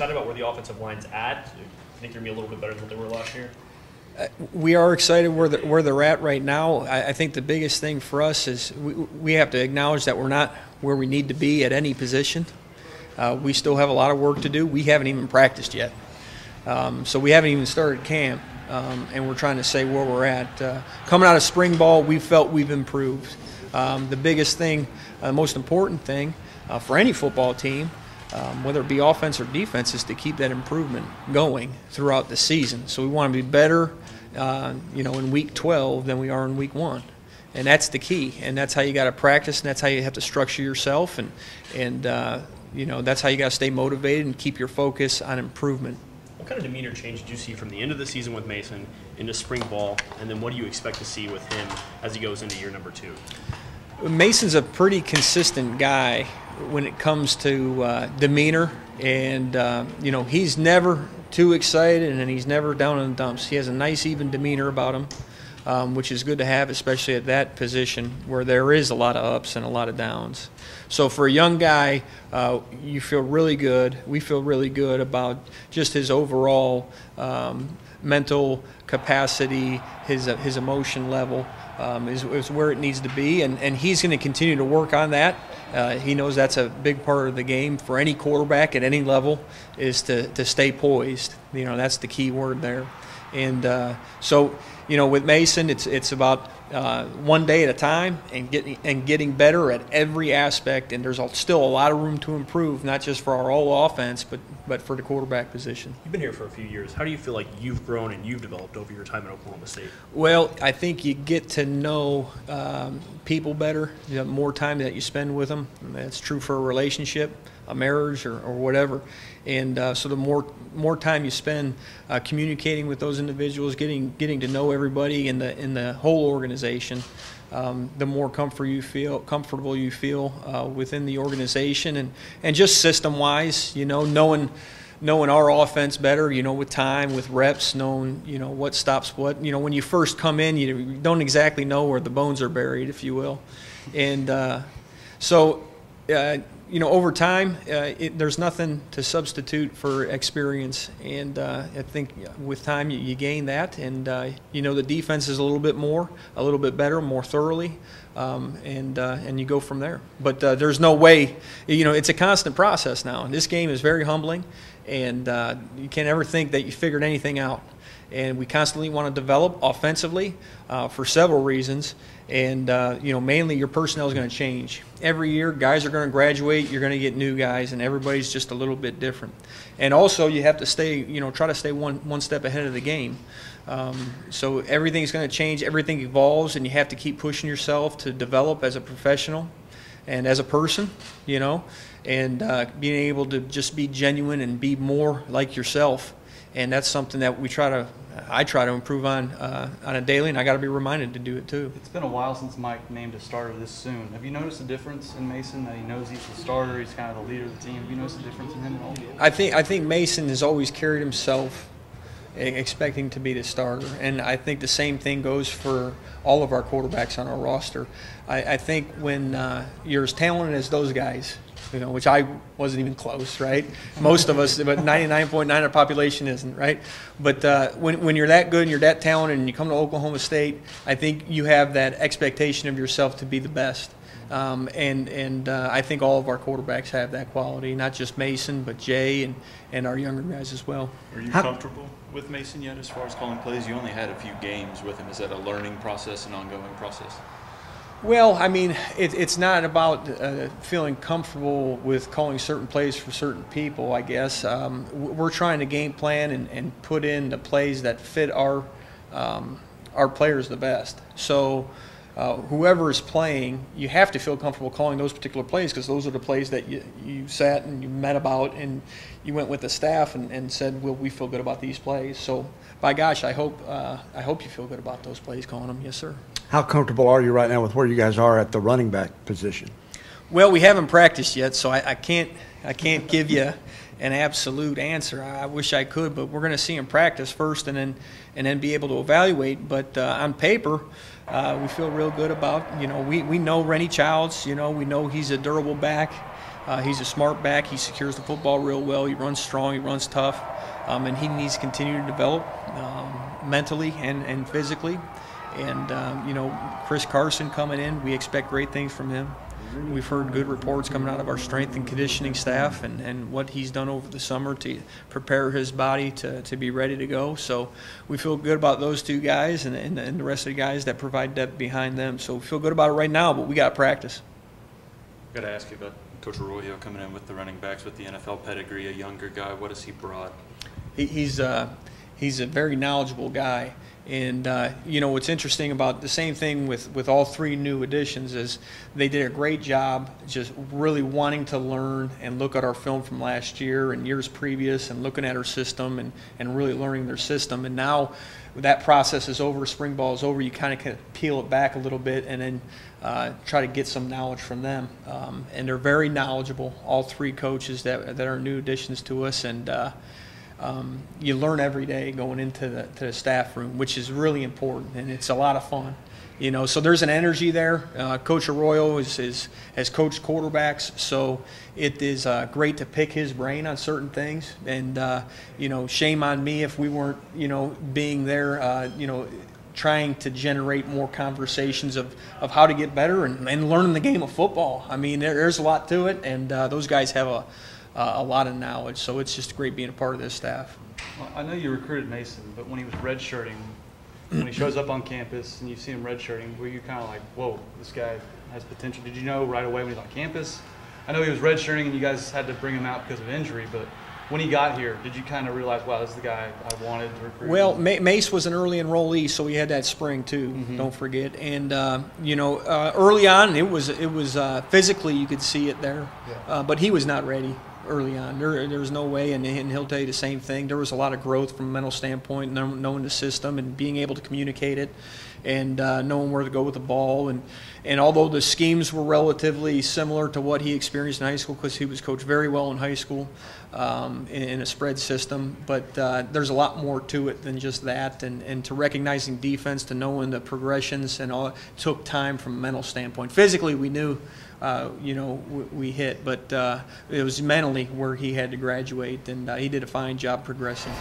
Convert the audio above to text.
excited about where the offensive line's at? Do you think they're going to be a little bit better than what they were last year? We are excited where they're at right now. I think the biggest thing for us is we have to acknowledge that we're not where we need to be at any position. We still have a lot of work to do. We haven't even practiced yet. So we haven't even started camp, and we're trying to say where we're at. Coming out of spring ball, we felt we've improved. The biggest thing, the most important thing for any football team, whether it be offense or defense, is to keep that improvement going throughout the season. So we want to be better, in week 12 than we are in week 1. And that's the key. And that's how you got to practice, and that's how you have to structure yourself. And that's how you got to stay motivated and keep your focus on improvement. What kind of demeanor change did you see from the end of the season with Mason into spring ball, and then what do you expect to see with him as he goes into year number 2? Mason's a pretty consistent guy when it comes to demeanor, and he's never too excited and he's never down in the dumps. He has a nice even demeanor about him, which is good to have, especially at that position where there is a lot of ups and a lot of downs. So for a young guy, you feel really good. We feel really good about just his overall mental capacity, his emotion level is where it needs to be, and he's going to continue to work on that. He knows that's a big part of the game for any quarterback at any level, is to stay poised. That's the key word there. And so with Mason, it's about one day at a time and getting better at every aspect. And there's still a lot of room to improve, not just for our whole offense, but for the quarterback position. You've been here for a few years. How do you feel like you've grown and you've developed over your time at Oklahoma State? Well, I think you get to know people better. The more time that you spend with them. That's true for a relationship, a marriage, or whatever. And so the more time you spend communicating with those individuals, getting to know everybody in the whole organization, the more comfortable you feel within the organization, and just system-wise, knowing our offense better, with time, with reps, knowing what stops what. When you first come in, you don't exactly know where the bones are buried, if you will, and so. Over time, there's nothing to substitute for experience, and I think with time you gain that, and the defense is a little bit better, more thoroughly, and you go from there. But there's no way, it's a constant process now, and this game is very humbling, and you can't ever think that you figured anything out. And we constantly want to develop offensively for several reasons. And, mainly your personnel is going to change. Every year, guys are going to graduate. You're going to get new guys, and everybody's just a little bit different. And also, you have to stay, try to stay one step ahead of the game. So everything's going to change. Everything evolves, and you have to keep pushing yourself to develop as a professional and as a person, and being able to just be genuine and be more like yourself. And that's something that I try to improve on a daily, and I got to be reminded to do it too. It's been a while since Mike named a starter this soon. Have you noticed a difference in Mason? That he knows he's the starter, he's kind of the leader of the team. Have you noticed a difference in him at all? I think Mason has always carried himself expecting to be the starter, and I think the same thing goes for all of our quarterbacks on our roster. I think when you're as talented as those guys, which I wasn't even close, right? Most of us, but 99.9% of the population isn't, right? But when you're that good and you're that talented and you come to Oklahoma State, I think you have that expectation of yourself to be the best. And I think all of our quarterbacks have that quality, not just Mason, but Jay and our younger guys as well. Are you comfortable with Mason yet as far as calling plays? You only had a few games with him. Is that a learning process, an ongoing process? Well, I mean, it's not about feeling comfortable with calling certain plays for certain people, I guess. We're trying to game plan and put in the plays that fit our players the best. So whoever is playing, you have to feel comfortable calling those particular plays, because those are the plays that you sat and you met about and you went with the staff and said, well, we feel good about these plays. So, by gosh, I hope you feel good about those plays, calling them. Yes, sir. How comfortable are you right now with where you guys are at the running back position? Well, we haven't practiced yet, so I can't give you an absolute answer. I wish I could, but we're going to see him practice first, and then be able to evaluate. But on paper, we feel real good about. We know Rennie Childs. We know he's a durable back. He's a smart back. He secures the football real well. He runs strong. He runs tough, and he needs to continue to develop mentally and physically. And Chris Carson coming in, we expect great things from him. We've heard good reports coming out of our strength and conditioning staff and what he's done over the summer to prepare his body to be ready to go. So we feel good about those two guys and the rest of the guys that provide depth behind them. So we feel good about it right now, but we got to practice. Got to ask you about Coach Arroyo coming in with the running backs with the NFL pedigree, a younger guy. What has he brought? He's a very knowledgeable guy. And, what's interesting about the same thing with all three new additions is they did a great job just really wanting to learn and look at our film from last year and years previous and looking at our system and really learning their system. And now that process is over, spring ball is over, you kind of peel it back a little bit and then try to get some knowledge from them. And they're very knowledgeable, all three coaches that are new additions to us. And you learn every day going into the staff room, which is really important, and it's a lot of fun. So there's an energy there. Coach Arroyo has coached quarterbacks, so it is great to pick his brain on certain things. And shame on me if we weren't being there. Trying to generate more conversations of how to get better and learning the game of football. I mean, there's a lot to it, and those guys have a lot of knowledge, so it's just great being a part of this staff. Well, I know you recruited Mason, but when he was redshirting, when he shows up on campus and you see him redshirting, were you kind of like, whoa, this guy has potential? Did you know right away when he was on campus? I know he was redshirting and you guys had to bring him out because of injury, but when he got here, did you kind of realize, wow, this is the guy I wanted to recruit? Well, Mace was an early enrollee, so he had that spring too. Mm-hmm. Don't forget. And early on, it was physically you could see it there, yeah. But he was not ready early on. There was no way, and he'll tell you the same thing. There was a lot of growth from a mental standpoint, knowing the system and being able to communicate it, and knowing where to go with the ball. And although the schemes were relatively similar to what he experienced in high school, because he was coached very well in high school in a spread system, but there's a lot more to it than just that. And to recognizing defense, to knowing the progressions and all, it took time from a mental standpoint. Physically, we knew we hit, but it was mentally where he had to graduate, and he did a fine job progressing.